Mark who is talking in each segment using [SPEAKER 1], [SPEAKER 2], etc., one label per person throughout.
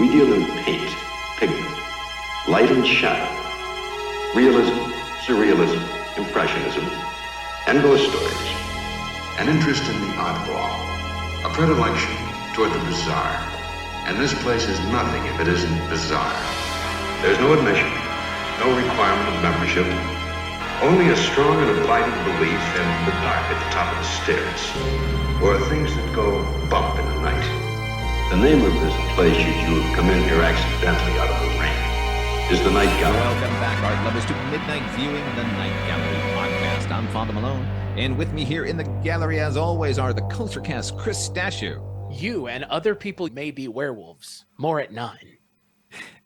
[SPEAKER 1] We deal in paint, pigment, light and shadow, realism, surrealism, impressionism, and ghost stories.
[SPEAKER 2] An interest in the oddball, a predilection toward the bizarre. And this place is nothing if it isn't bizarre.
[SPEAKER 1] There's no admission, no requirement of membership, only a strong and abiding belief in the dark at the top of the stairs, or things that go bump in the night. The name of this place, should you have come in here accidentally out of the rain, is the Night Gallery.
[SPEAKER 3] Welcome back, art lovers, to Midnight Viewing, the Night Gallery podcast. I'm Father Malone, and with me here in the gallery, as always, are the Culture Cast Chris Stashu.
[SPEAKER 4] You and other people may be werewolves. More at 9.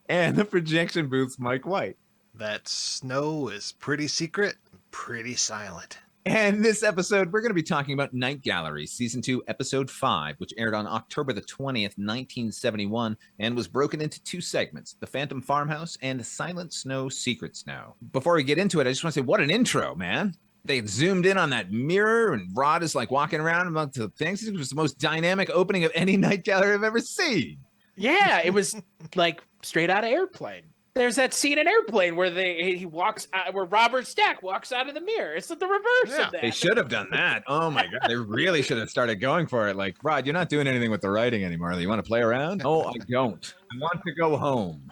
[SPEAKER 3] And the projection booth's Mike White.
[SPEAKER 5] That snow is pretty secret, pretty silent.
[SPEAKER 3] And this episode, we're going to be talking about Night Gallery, Season 2, Episode 5, which aired on October the 20th, 1971, and was broken into 2 segments, The Phantom Farmhouse and Silent Snow, Secret Snow. Before we get into it, I just want to say, what an intro, man. They zoomed in on that mirror, and Rod is like walking around among the things. It was the most dynamic opening of any Night Gallery I've ever seen.
[SPEAKER 4] Yeah, it was like straight out of Airplane. There's that scene in Airplane where he walks out, where Robert Stack walks out of the mirror. It's the reverse of that.
[SPEAKER 3] They should have done that. Oh my God, they really should have started going for it. Like, Rod, you're not doing anything with the writing anymore. You want to play around? Oh, I don't. I want to go home.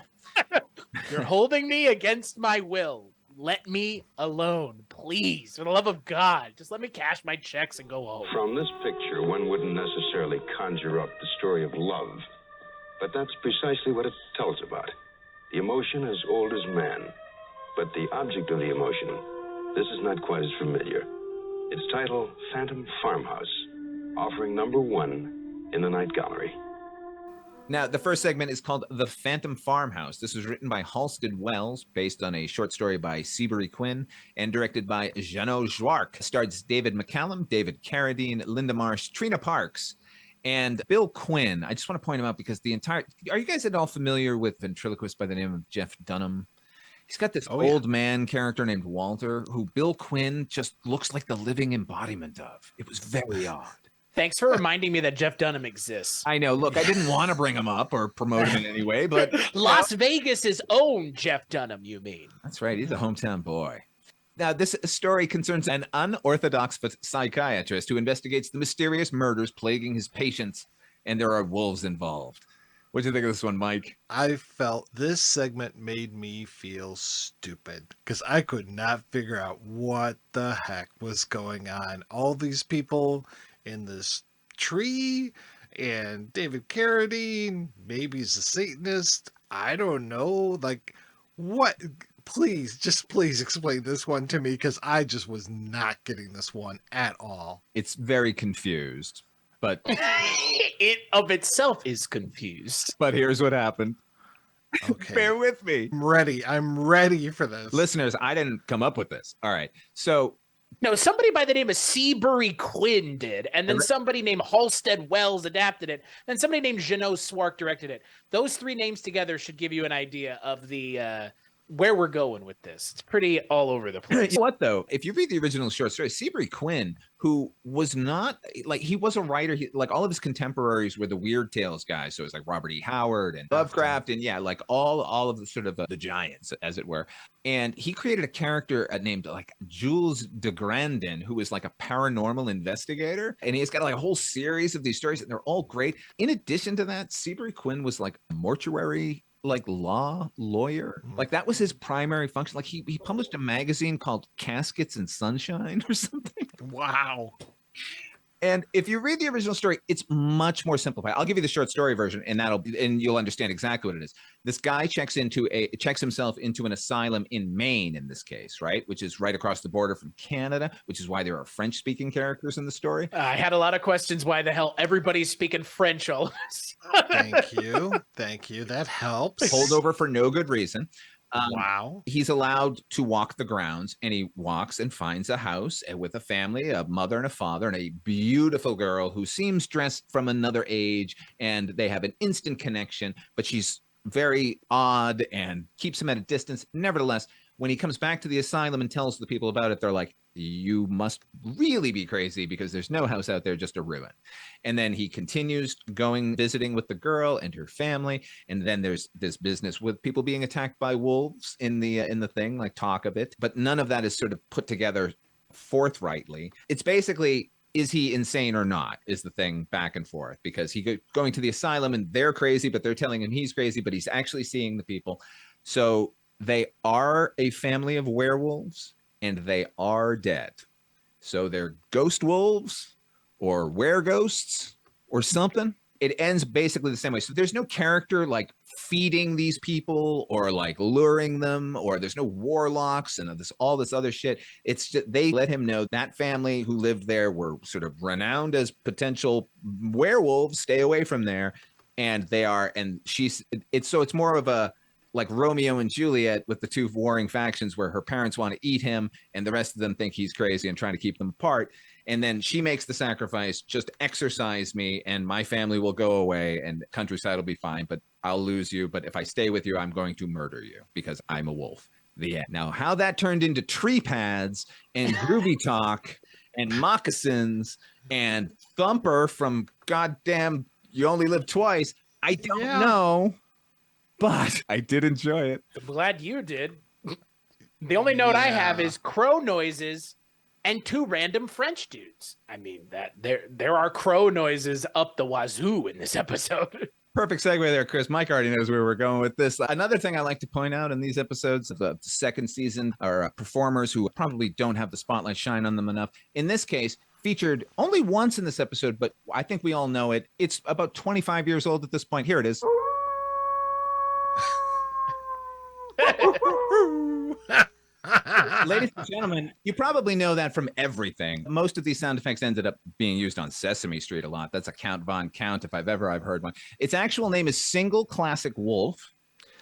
[SPEAKER 4] You're holding me against my will. Let me alone, please. For the love of God, just let me cash my checks and go home.
[SPEAKER 1] From this picture, one wouldn't necessarily conjure up the story of love, but that's precisely what it tells about. The emotion as old as man, but the object of the emotion, this is not quite as familiar. Its title, Phantom Farmhouse, offering number 1 in the Night Gallery.
[SPEAKER 3] Now, the first segment is called The Phantom Farmhouse. This was written by Halstead Wells, based on a short story by Seabury Quinn, and directed by Jeannot Jouark. Stars David McCallum, David Carradine, Linda Marsh, Trina Parks, and Bill Quinn. I just want to point him out because are you guys at all familiar with ventriloquist by the name of Jeff Dunham? He's got this old man character named Walter, who Bill Quinn just looks like the living embodiment of. It was very odd.
[SPEAKER 4] Thanks for reminding me that Jeff Dunham exists.
[SPEAKER 3] I know. Look, I didn't want to bring him up or promote him in any way, but
[SPEAKER 4] Las Vegas's own Jeff Dunham, you mean?
[SPEAKER 3] That's right. He's a hometown boy. Now, this story concerns an unorthodox psychiatrist who investigates the mysterious murders plaguing his patients, and there are wolves involved. What do you think of this one, Mike?
[SPEAKER 5] I felt this segment made me feel stupid because I could not figure out what the heck was going on. All these people in this tree, and David Carradine, maybe he's a Satanist. I don't know. Like, what? Please explain this one to me because I just was not getting this one at all.
[SPEAKER 3] It's very confused, but
[SPEAKER 4] It of itself is confused.
[SPEAKER 3] But here's what happened.
[SPEAKER 5] Okay.
[SPEAKER 3] Bear with me.
[SPEAKER 5] I'm ready for this.
[SPEAKER 3] Listeners, I didn't come up with this. All right. So
[SPEAKER 4] No, somebody by the name of Seabury Quinn did, and then somebody named Halstead Wells adapted it, then somebody named Jeannot Jouark directed it. Those 3 names together should give you an idea of the where we're going with this. It's pretty all over the place.
[SPEAKER 3] You know what, though? If you read the original short story, Seabury Quinn, who was not, like, he was a writer, like, all of his contemporaries were the Weird Tales guys, so it's like Robert E. Howard and Lovecraft, and yeah, like all of the sort of the giants, as it were. And he created a character named, like, Jules de Grandin, who is like a paranormal investigator, and he's got like a whole series of these stories, and they're all great. In addition to that, Seabury Quinn was like a mortuary lawyer. Like, that was his primary function. Like, he published a magazine called Caskets and Sunshine or something.
[SPEAKER 5] Wow.
[SPEAKER 3] And if you read the original story, it's much more simplified. I'll give you the short story version, and you'll understand exactly what it is. This guy checks himself into an asylum in Maine, in this case, right, which is right across the border from Canada, which is why there are French-speaking characters in the story.
[SPEAKER 4] I had a lot of questions why the hell everybody's speaking French all of a sudden.
[SPEAKER 5] Thank you. That helps.
[SPEAKER 3] Pulled over for no good reason.
[SPEAKER 5] Wow.
[SPEAKER 3] He's allowed to walk the grounds, and he walks and finds a house with a family, a mother and a father, and a beautiful girl who seems dressed from another age, and they have an instant connection, but she's very odd and keeps him at a distance. Nevertheless, when he comes back to the asylum and tells the people about it, they're like, you must really be crazy because there's no house out there, just a ruin. And then he continues going, visiting with the girl and her family. And then there's this business with people being attacked by wolves in the thing, like talk of it. But none of that is sort of put together forthrightly. It's basically, is he insane or not, is the thing back and forth, because he going to the asylum and they're crazy, but they're telling him he's crazy, but he's actually seeing the people. So they are a family of werewolves and they are dead. So they're ghost wolves or wereghosts or something. It ends basically the same way. So there's no character like feeding these people or like luring them, or there's no warlocks and all this other shit. It's just, they let him know that family who lived there were sort of renowned as potential werewolves. Stay away from there. And they are, and it's more of a, like Romeo and Juliet with the two warring factions, where her parents want to eat him and the rest of them think he's crazy and trying to keep them apart. And then she makes the sacrifice, just exorcise me and my family will go away and countryside will be fine, but I'll lose you. But if I stay with you, I'm going to murder you because I'm a wolf. The end. Now, how that turned into tree pads and groovy talk and moccasins and Thumper from goddamn You Only Live Twice, I don't know. But I did enjoy it.
[SPEAKER 4] I'm glad you did. The only note I have is crow noises and two random French dudes. I mean, that there are crow noises up the wazoo in this episode.
[SPEAKER 3] Perfect segue there, Chris. Mike already knows where we're going with this. Another thing I like to point out in these episodes of the second season are performers who probably don't have the spotlight shine on them enough. In this case, featured only once in this episode, but I think we all know it. It's about 25 years old at this point. Here it is. Ladies and gentlemen, you probably know that from everything. Most of these sound effects ended up being used on Sesame Street a lot. That's a Count Von Count, if I've heard one. Its actual name is Single Classic Wolf,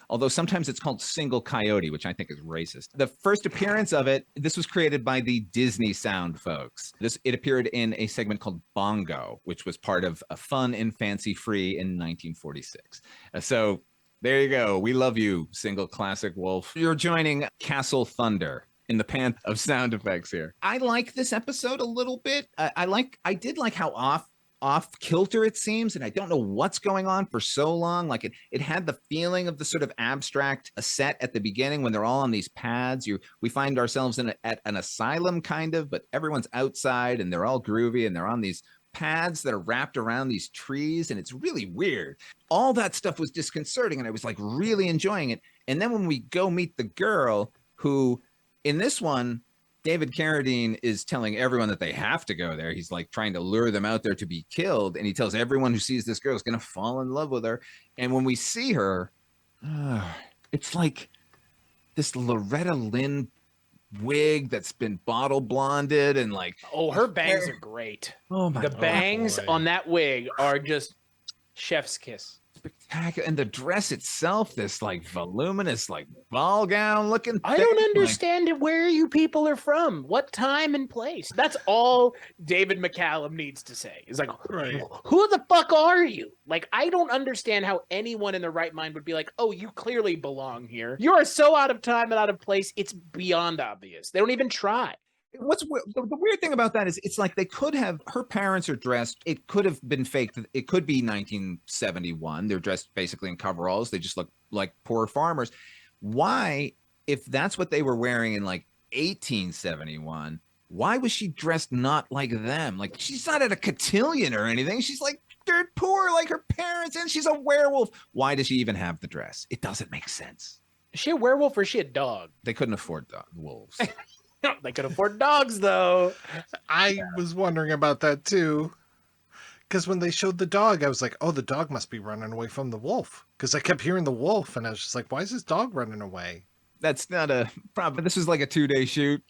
[SPEAKER 3] although sometimes it's called Single Coyote, which I think is racist. The first appearance of it, this was created by the Disney Sound folks. It appeared in a segment called Bongo, which was part of a Fun and Fancy Free in 1946. So there you go. We love you, Single Classic Wolf. You're joining Castle Thunder in the pan of sound effects here. I like this episode a little bit. I did like how off kilter it seems, and I don't know what's going on for so long. Like it had the feeling of the sort of abstract set at the beginning when they're all on these pads. We find ourselves at an asylum kind of, but everyone's outside and they're all groovy and they're on these pads that are wrapped around these trees, and it's really weird. All that stuff was disconcerting, and I was like really enjoying it. And then when we go meet the girl, who in this one, David Carradine is telling everyone that they have to go there. He's like trying to lure them out there to be killed, and he tells everyone who sees this girl is going to fall in love with her. And when we see her, it's like this Loretta Lynn wig that's been bottle blonded and like,
[SPEAKER 4] her bangs are great.
[SPEAKER 3] Oh my
[SPEAKER 4] God. The bangs on that wig are just chef's kiss.
[SPEAKER 3] Spectacular. And the dress itself, this like voluminous like ball gown looking thing.
[SPEAKER 4] I don't understand where you people are from, what time and place. That's all David McCallum needs to say. It's like, who the fuck are you? Like, I don't understand how anyone in their right mind would be like, oh, you clearly belong here. You are so out of time and out of place, it's beyond obvious. They don't even try.
[SPEAKER 3] What's the weird thing about that is it's like they could have, her parents are dressed, it could have been fake. It could be 1971. They're dressed basically in coveralls. They just look like poor farmers. Why, if that's what they were wearing in like 1871, why was she dressed not like them? Like, she's not at a cotillion or anything. She's like dirt poor like her parents, and she's a werewolf. Why does she even have the dress? It doesn't make sense.
[SPEAKER 4] Is she a werewolf or is she a dog?
[SPEAKER 3] They couldn't afford wolves.
[SPEAKER 4] They could afford dogs, though.
[SPEAKER 5] I was wondering about that, too. Because when they showed the dog, I was like, oh, the dog must be running away from the wolf. Because I kept hearing the wolf, and I was just like, why is this dog running away?
[SPEAKER 3] That's not a problem. This was like a 2-day shoot.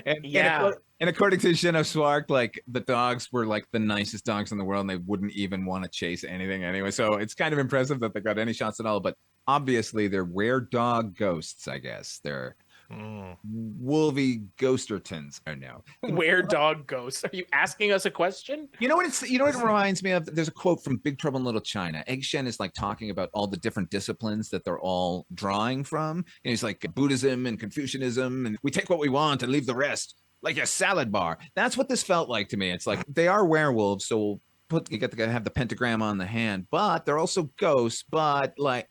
[SPEAKER 3] And according to Jenna Swark, like the dogs were like the nicest dogs in the world, and they wouldn't even want to chase anything anyway. So it's kind of impressive that they got any shots at all. But obviously, they're were-dog ghosts, I guess. They're Wolvie Ghostertons. I don't know.
[SPEAKER 4] Where dog ghosts? Are you asking us a question?
[SPEAKER 3] You know what it reminds me of? There's a quote from Big Trouble in Little China. Egg Shen is like talking about all the different disciplines that they're all drawing from. And he's like Buddhism and Confucianism, and we take what we want and leave the rest, like a salad bar. That's what this felt like to me. It's like they are werewolves, so you got to have the pentagram on the hand, but they're also ghosts. But like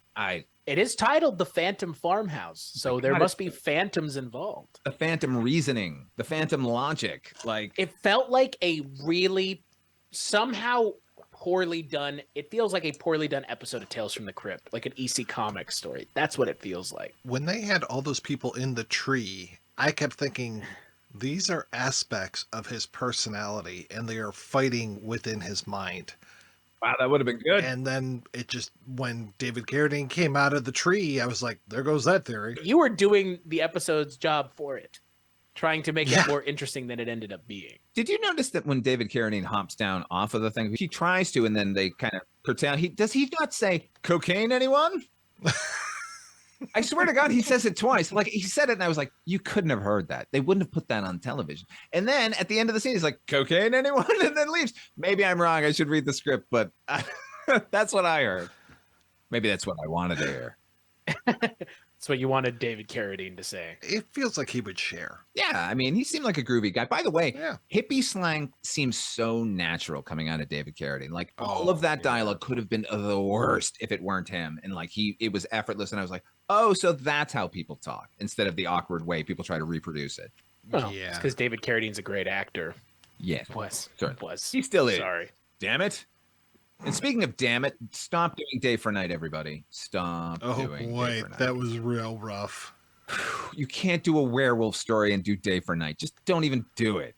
[SPEAKER 4] It is titled The Phantom Farmhouse, so there must be phantoms involved.
[SPEAKER 3] The phantom reasoning, the phantom logic. Like
[SPEAKER 4] it felt like a really somehow poorly done. It feels like a poorly done episode of Tales from the Crypt, like an EC Comics story. That's what it feels like.
[SPEAKER 5] When they had all those people in the tree, I kept thinking, these are aspects of his personality, and they are fighting within his mind.
[SPEAKER 3] Wow, that would have been good.
[SPEAKER 5] And then it just, when David Carradine came out of the tree, I was like, there goes that theory.
[SPEAKER 4] You were doing the episode's job for it, trying to make it more interesting than it ended up being.
[SPEAKER 3] Did you notice that when David Carradine hops down off of the thing, he tries to, and then they kind of curtail. Does he not say cocaine, anyone? I swear to God, he says it twice. Like he said it, and I was like, you couldn't have heard that. They wouldn't have put that on television. And then at the end of the scene, he's like, cocaine, anyone? And then leaves. Maybe I'm wrong. I should read the script, but that's what I heard. Maybe that's what I wanted to hear.
[SPEAKER 4] That's what you wanted David Carradine to say.
[SPEAKER 5] It feels like he would share.
[SPEAKER 3] Yeah, I mean, he seemed like a groovy guy. By the way, hippie slang seems so natural coming out of David Carradine. Like all of that dialogue could have been the worst if it weren't him. And like it was effortless. And I was like, oh, so that's how people talk instead of the awkward way people try to reproduce it.
[SPEAKER 4] Oh, yeah, it's because David Carradine's a great actor.
[SPEAKER 3] Yeah,
[SPEAKER 4] was.
[SPEAKER 3] He still is.
[SPEAKER 4] Sorry.
[SPEAKER 3] Damn it. And speaking of damn it, stop doing Day for Night, everybody. Stop doing Day for Night.
[SPEAKER 5] That was real rough.
[SPEAKER 3] You can't do a werewolf story and do Day for Night. Just don't even do it.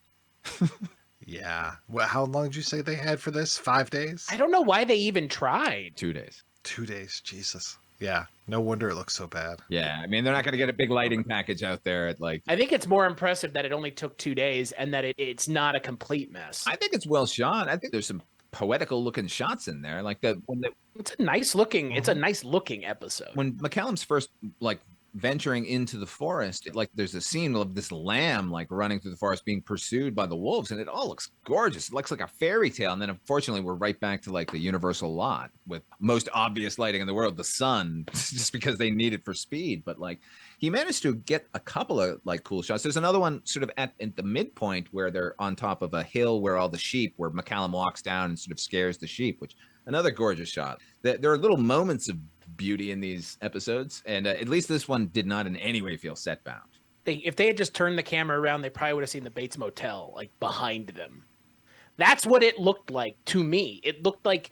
[SPEAKER 5] Yeah. Well, how long did you say they had for this? 5 days?
[SPEAKER 4] I don't know why they even tried.
[SPEAKER 3] 2 days.
[SPEAKER 5] 2 days. Jesus. Yeah. No wonder it looks so bad.
[SPEAKER 3] Yeah. I mean, they're not going to get a big lighting package out there at like.
[SPEAKER 4] I think it's more impressive that it only took 2 days and that it's not a complete mess.
[SPEAKER 3] I think it's well shot. I think there's some poetical looking shots in there, like
[SPEAKER 4] it's a nice looking it's a nice looking episode. When
[SPEAKER 3] McCallum's first like venturing into the forest, like there's a scene of this lamb like running through the forest being pursued by the wolves, and it all looks gorgeous. It looks like a fairy tale. And then unfortunately we're right back to like the Universal lot with most obvious lighting in the world, the sun, just because they need it for speed. But like he managed to get a couple of like cool shots. There's another one sort of at the midpoint where they're on top of a hill where all the sheep, where McCallum walks down and sort of scares the sheep, which another gorgeous shot. There are little moments of beauty in these episodes, and at least this one did not in any way feel set bound.
[SPEAKER 4] If they had just turned the camera around, they probably would have seen the Bates Motel like behind them. That's what it looked like to me. It looked like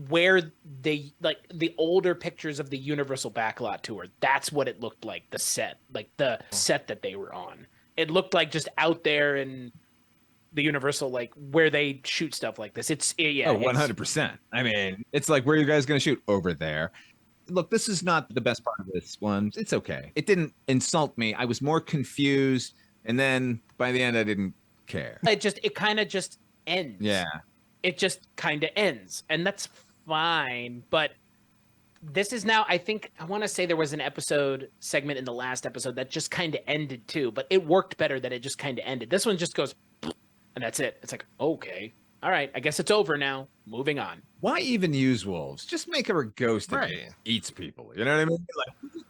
[SPEAKER 4] where they like the older pictures of the Universal Backlot tour. That's what it looked like. The set, like the set that they were on. It looked like just out there in the Universal, like where they shoot stuff like this. It's
[SPEAKER 3] 100%. I mean, it's like, where are you guys going to shoot? Over there. Look, this is not the best part of this one. It's okay. It didn't insult me. I was more confused, and then by the end, I didn't care.
[SPEAKER 4] It kind of just ends.
[SPEAKER 3] Yeah.
[SPEAKER 4] It just kind of ends, and that's fine. But this is now, I want to say there was an episode segment in the last episode that just kind of ended too, but it worked better that it just kind of ended. This one just goes, and that's it. It's like, okay, all right, I guess it's over now. Moving on.
[SPEAKER 3] Why even use wolves? Just make her a ghost that eats people. You know what I mean? Like,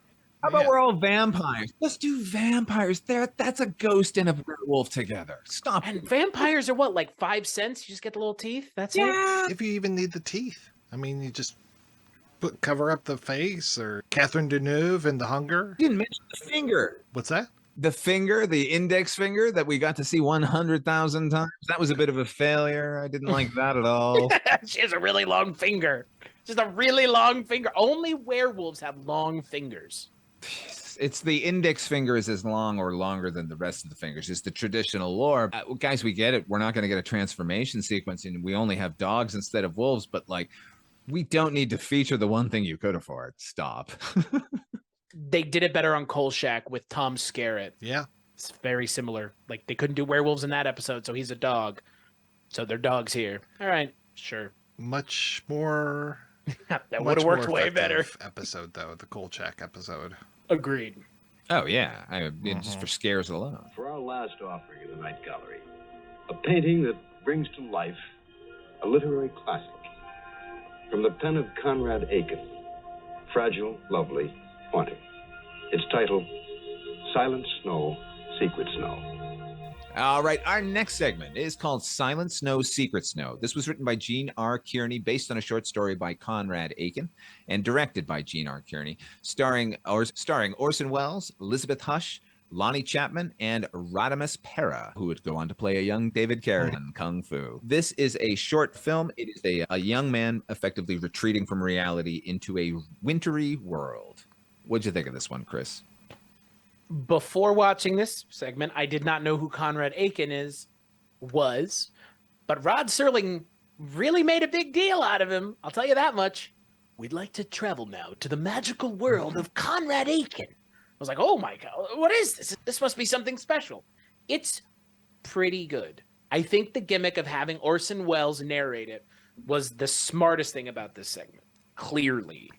[SPEAKER 3] how about we're all vampires? Let's do vampires. That's a ghost and a werewolf together. Stop.
[SPEAKER 4] And vampires are what, like 5 cents? You just get the little teeth? That's it?
[SPEAKER 5] If you even need the teeth. I mean, you just cover up the face, or Catherine Deneuve in The Hunger.
[SPEAKER 3] You didn't mention the finger.
[SPEAKER 5] What's that?
[SPEAKER 3] The finger, the index finger that we got to see 100,000 times. That was a bit of a failure. I didn't like that at all.
[SPEAKER 4] She has a really long finger. Just a really long finger. Only werewolves have long fingers.
[SPEAKER 3] It's the index finger is as long or longer than the rest of the fingers. It's the traditional lore. Guys, we get it. We're not going to get a transformation sequence, and we only have dogs instead of wolves. But like, we don't need to feature the one thing you could afford. Stop.
[SPEAKER 4] They did it better on Kolchak with Tom Skerritt.
[SPEAKER 5] Yeah.
[SPEAKER 4] It's very similar. Like, they couldn't do werewolves in that episode, so he's a dog. So they're dogs here. All right, sure.
[SPEAKER 5] Much more...
[SPEAKER 4] that would have worked way better.
[SPEAKER 5] Episode, though, the Kolchak episode.
[SPEAKER 4] Agreed.
[SPEAKER 3] Oh yeah, just for scares alone.
[SPEAKER 1] For our last offering in the Night Gallery, a painting that brings to life a literary classic from the pen of Conrad Aiken, fragile, lovely, haunting. Its title, Silent Snow, Secret Snow.
[SPEAKER 3] All right, our next segment is called Silent Snow, Secret Snow. This was written by Gene R. Kearney, based on a short story by Conrad Aiken, and directed by Gene R. Kearney, starring Orson Welles, Elizabeth Hush, Lonnie Chapman, and Radames Pera, who would go on to play a young David Carradine in Kung Fu. This is a short film. It is a young man effectively retreating from reality into a wintry world. What'd you think of this one, Chris?
[SPEAKER 4] Before watching this segment, I did not know who Conrad Aiken was, but Rod Serling really made a big deal out of him. I'll tell you that much. We'd like to travel now to the magical world of Conrad Aiken. I was like, oh my God, what is this? This must be something special. It's pretty good. I think the gimmick of having Orson Welles narrate it was the smartest thing about this segment. Clearly.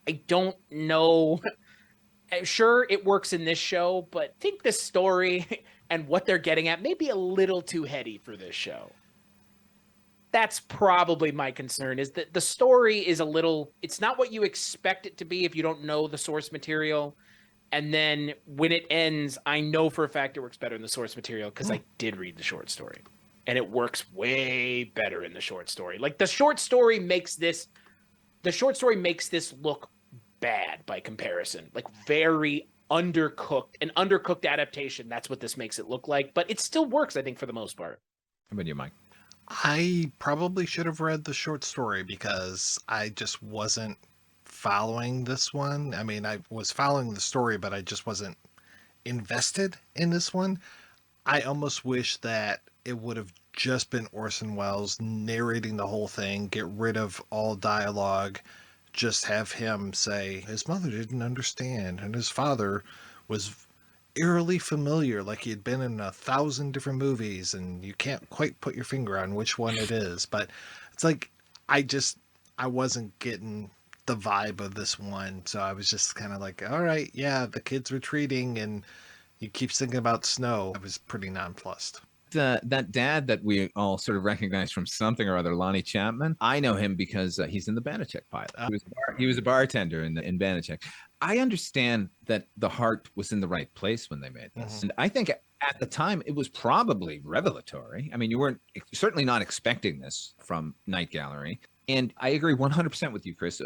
[SPEAKER 4] I don't know. Sure, it works in this show, but I think the story and what they're getting at may be a little too heady for this show. That's probably my concern, is that the story is it's not what you expect it to be if you don't know the source material. And then when it ends, I know for a fact it works better in the source material because I did read the short story. And it works way better in the short story. Like, the short story makes this look bad by comparison, like very undercooked, an undercooked adaptation. That's what this makes it look like, but it still works, I think, for the most part.
[SPEAKER 3] How about you, Mike?
[SPEAKER 5] I probably should have read the short story because I just wasn't following this one. I mean, I was following the story, but I just wasn't invested in this one. I almost wish that it would have just been Orson Welles narrating the whole thing, get rid of all dialogue, just have him say his mother didn't understand and his father was eerily familiar, like he had been in 1,000 different movies and you can't quite put your finger on which one it is. But it's like, I wasn't getting the vibe of this one. So I was just kind of like, all right, yeah, the kid's retreating and he keeps thinking about snow. I was pretty nonplussed.
[SPEAKER 3] That dad that we all sort of recognize from something or other, Lonnie Chapman, I know him because he's in the Banachek pilot. He was a bartender in Banachek. I understand that the heart was in the right place when they made this. And I think at the time it was probably revelatory. I mean, you weren't certainly not expecting this from Night Gallery. And I agree 100% with you, Chris.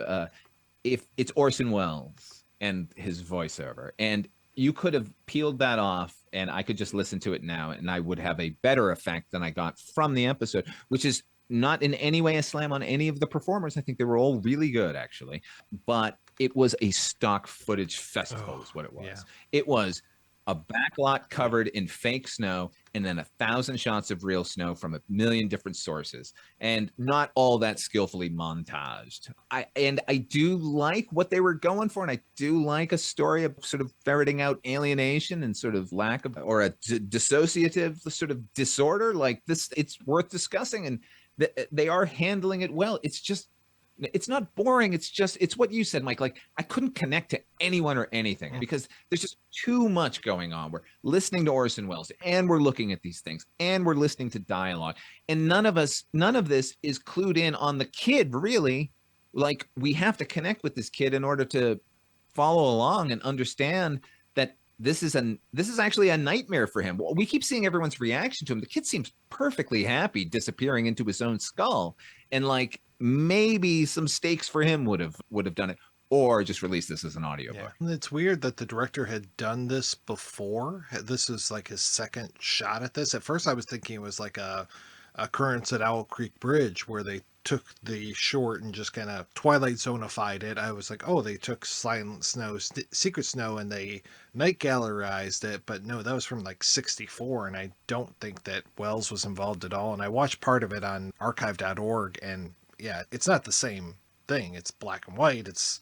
[SPEAKER 3] If it's Orson Welles and his voiceover, and you could have peeled that off and I could just listen to it now and I would have a better effect than I got from the episode, which is not in any way a slam on any of the performers. I think they were all really good, actually. But it was a stock footage festival is what it was. Yeah. It was a backlot covered in fake snow and then 1,000 shots of real snow from a million different sources, and not all that skillfully montaged. I do like what they were going for, and I do like a story of sort of ferreting out alienation and sort of lack of, or a dissociative sort of disorder like this. It's worth discussing, and they are handling it well. It's not boring. It's what you said, Mike. Like, I couldn't connect to anyone or anything because there's just too much going on. We're listening to Orson Welles and we're looking at these things and we're listening to dialogue. And none of this is clued in on the kid, really. Like, we have to connect with this kid in order to follow along and understand that this is actually a nightmare for him. We keep seeing everyone's reaction to him. The kid seems perfectly happy disappearing into his own skull. And like, maybe some stakes for him would have done it, or just release this as an audiobook.
[SPEAKER 5] Yeah. It's weird that the director had done this before. This is like his second shot at this. At first I was thinking it was like a occurrence at Owl Creek Bridge where they took the short and just kind of Twilight Zone-ified it. I was like, oh, they took Silent Snow, Secret Snow, and they Night Gallerized it. But no, that was from like 1964, and I don't think that Welles was involved at all. And I watched part of it on archive.org, and yeah, it's not the same thing. It's black and white. It's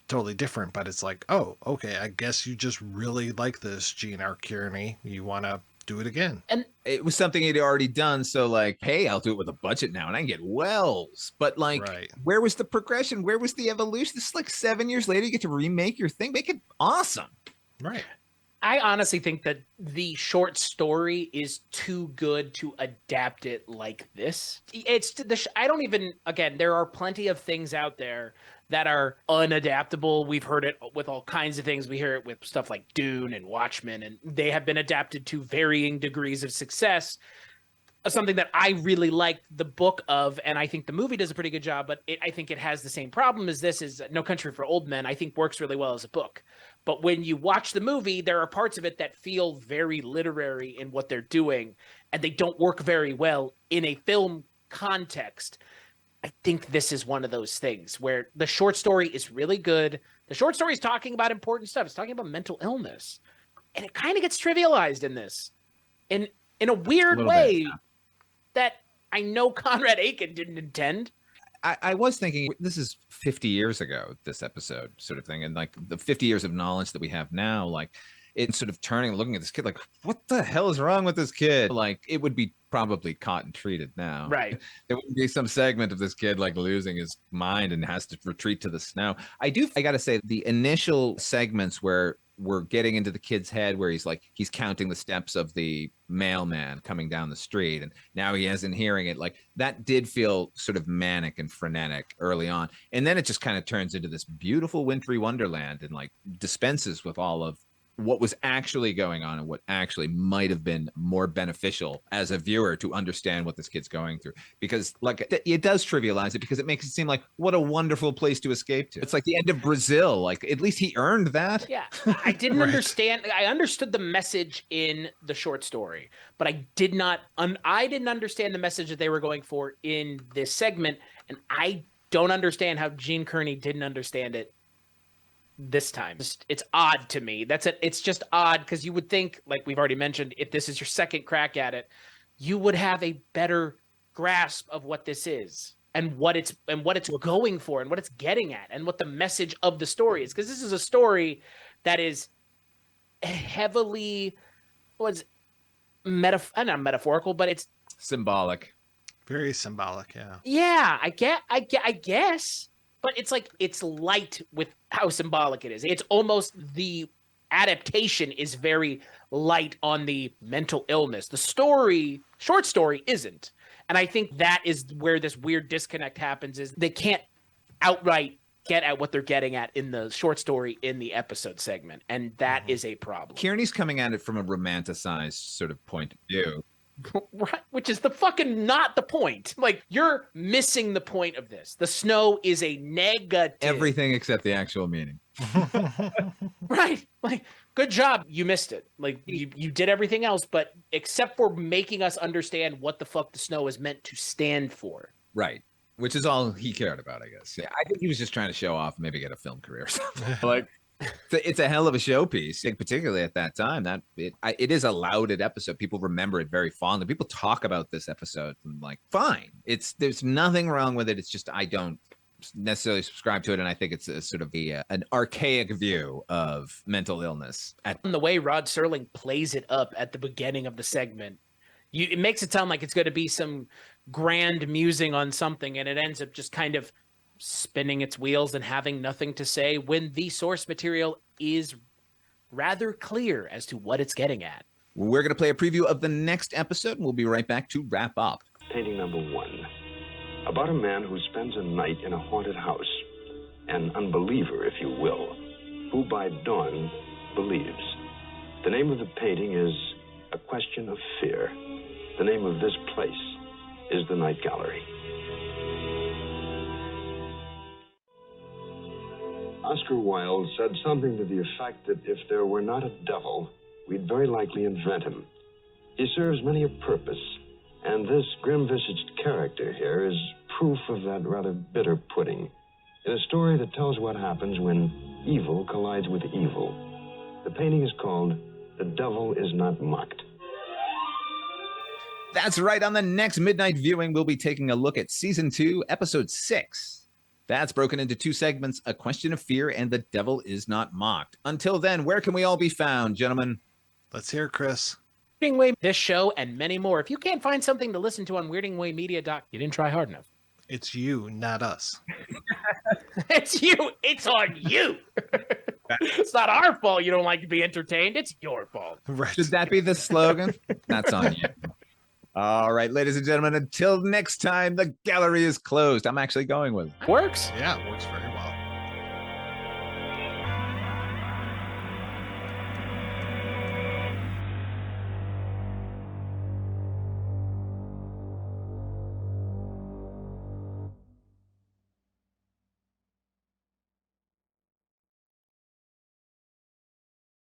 [SPEAKER 5] totally different, but it's like, oh, okay, I guess you just really like this, Gene R. Kearney. You want to do it again.
[SPEAKER 4] And
[SPEAKER 3] it was something he'd already done. So like, hey, I'll do it with a budget now and I can get Wells. But like,
[SPEAKER 5] Right.
[SPEAKER 3] where was the progression? Where was the evolution? This is like 7 years later, you get to remake your thing. Make it awesome.
[SPEAKER 5] Right.
[SPEAKER 4] I honestly think that the short story is too good to adapt it like this. I don't even, again, there are plenty of things out there that are unadaptable. We've heard it with all kinds of things. We hear it with stuff like Dune and Watchmen, and they have been adapted to varying degrees of success. Something that I really liked the book of, and I think the movie does a pretty good job, but I think it has the same problem as this, is No Country for Old Men, I think works really well as a book. But when you watch the movie, there are parts of it that feel very literary in what they're doing, and they don't work very well in a film context. I think this is one of those things where the short story is really good. The short story is talking about important stuff. It's talking about mental illness. And it kind of gets trivialized in this. In a weird way that I know Conrad Aiken didn't intend.
[SPEAKER 3] I was thinking, this is 50 years ago, this episode sort of thing. And like the 50 years of knowledge that we have now, like it's sort of turning, looking at this kid, like, what the hell is wrong with this kid? Like it would be probably caught and treated now.
[SPEAKER 4] Right.
[SPEAKER 3] There would be some segment of this kid like losing his mind and has to retreat to the snow. I got to say the initial segments where we're getting into the kid's head where he's counting the steps of the mailman coming down the street and now he isn't hearing it, like that did feel sort of manic and frenetic early on, and then it just kind of turns into this beautiful wintry wonderland and like dispenses with all of what was actually going on and what actually might have been more beneficial as a viewer to understand what this kid's going through. Because like it does trivialize it because it makes it seem like what a wonderful place to escape to. It's like the end of Brazil. Like at least he earned that.
[SPEAKER 4] Yeah. I didn't understand. I understood the message in the short story, but I didn't understand the message that they were going for in this segment. And I don't understand how Gene Kearney didn't understand it this time. It's odd to me. It's just odd because you would think, like we've already mentioned, if this is your second crack at it, you would have a better grasp of what this is and what it's going for and what it's getting at and what the message of the story is. Because this is a story that is heavily not metaphorical, but it's
[SPEAKER 3] symbolic.
[SPEAKER 5] Very symbolic, yeah.
[SPEAKER 4] Yeah, I guess. But it's like it's light with how symbolic it is. It's almost the adaptation is very light on the mental illness. The short story isn't. And I think that is where this weird disconnect happens, is they can't outright get at what they're getting at in the short story in the episode segment. And that is a problem.
[SPEAKER 3] Kearney's coming at it from a romanticized sort of point of view.
[SPEAKER 4] Right, which is the fucking not the point. Like, you're missing the point of this. The snow is a negative.
[SPEAKER 3] Everything except the actual meaning.
[SPEAKER 4] Right. Like, good job. You missed it. Like, you did everything else, but except for making us understand what the fuck the snow is meant to stand for.
[SPEAKER 3] Right. Which is all he cared about, I guess. Yeah, I think he was just trying to show off, maybe get a film career or something. Like, it's a hell of a showpiece, particularly at that time. That it is a lauded episode. People remember it very fondly. People talk about this episode and like, fine. There's nothing wrong with it. It's just I don't necessarily subscribe to it, and I think it's a sort of an archaic view of mental illness.
[SPEAKER 4] And the way Rod Serling plays it up at the beginning of the segment, it makes it sound like it's going to be some grand musing on something, and it ends up just kind of spinning its wheels and having nothing to say when the source material is rather clear as to what it's getting at.
[SPEAKER 3] We're going to play a preview of the next episode, and we'll be right back to wrap up.
[SPEAKER 1] Painting number 1. About a man who spends a night in a haunted house. An unbeliever, if you will, who by dawn believes. The name of the painting is A Question of Fear. The name of this place is the Night Gallery. Oscar Wilde said something to the effect that if there were not a devil, we'd very likely invent him. He serves many a purpose, and this grim-visaged character here is proof of that rather bitter pudding in a story that tells what happens when evil collides with evil. The painting is called The Devil Is Not Mocked.
[SPEAKER 3] That's right. On the next Midnight Viewing, we'll be taking a look at Season 2, Episode 6. That's broken into 2 segments, A Question of Fear and The Devil Is Not Mocked. Until then, where can we all be found, gentlemen?
[SPEAKER 5] Let's hear, Chris.
[SPEAKER 4] Weirding Way, this show, and many more. If you can't find something to listen to on weirdingwaymedia.com, you didn't try hard enough.
[SPEAKER 5] It's you, not us.
[SPEAKER 4] It's you. It's on you. It's not our fault you don't like to be entertained. It's your fault.
[SPEAKER 5] Right.
[SPEAKER 3] Should that be the slogan? That's on you. All right, ladies and gentlemen, until next time, the gallery is closed. I'm actually going with it.
[SPEAKER 4] Works.
[SPEAKER 5] Yeah, it works very well.